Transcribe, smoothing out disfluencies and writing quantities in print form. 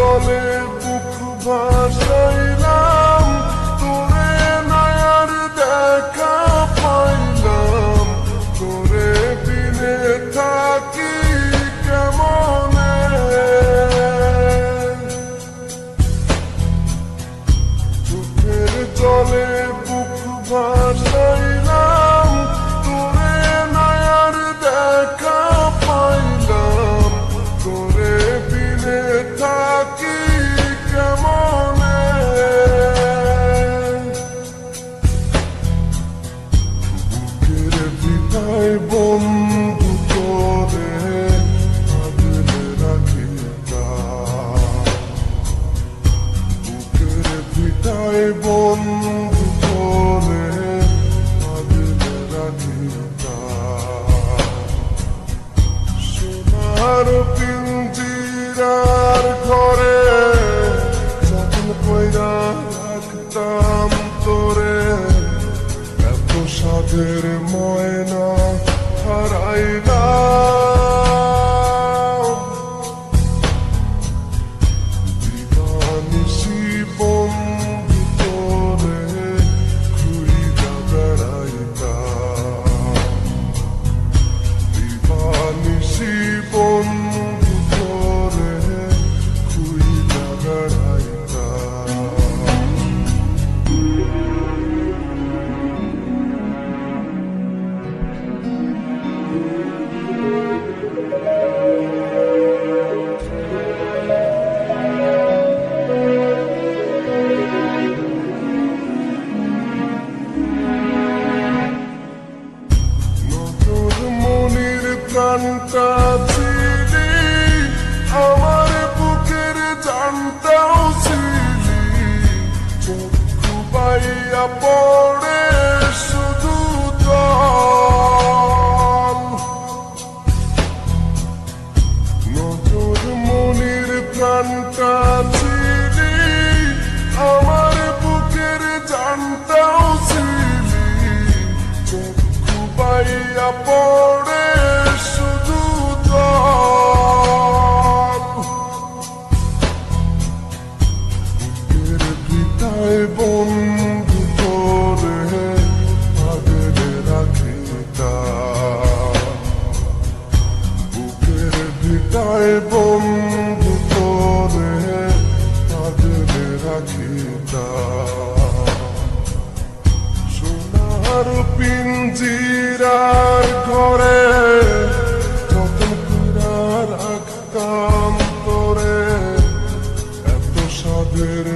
জলে বুক ভাসাইলাম, তোরে নয়ার দেখা পাইলাম, তোরে বিনে থাকি কেমনে। চোখের জলে বুক ভাসাইলাম, তোরে নয়ার দেখা পাইলাম, তোরে বিনে থাকি কেমনে। বুকের ভিটায় বন্ধু তোরে আগলে রাখি, বুকের ভিটায় বন্ধু তোরে আগলে রাখি। সোনার পিঞ্জিরার ঘরে যত্ন কইরা রাখতাম তোরে, এত সাধের ময়না হারাইলাম। দিবানিশি বন্ধু তোরে খুইরা বেড়াইতাম, দিবানিশি বন্ধু তোরে খুইরা বেড়াইতাম। নতুন মনির প্রাণটা ছিলি, আমার বুকের জানটাও ছিলি, চক্ষু বাইয়া পড়ে শুধু জল। নতুন মনির প্রাণটা ছিলি, আমার বুকের জানটাও ছিলি, চক্ষু বাইয়া পড়ে শুধু জল। বুকের ভিটায় বন্ধু তোরে আগলে রাখিতাম, বুকের ভিটায় বন্ধু তোরে আগলে রাখিতাম। সোনার পিঞ্জিরার ঘরে যত্ন কইরা রাখতাম তোরে, এত সাধের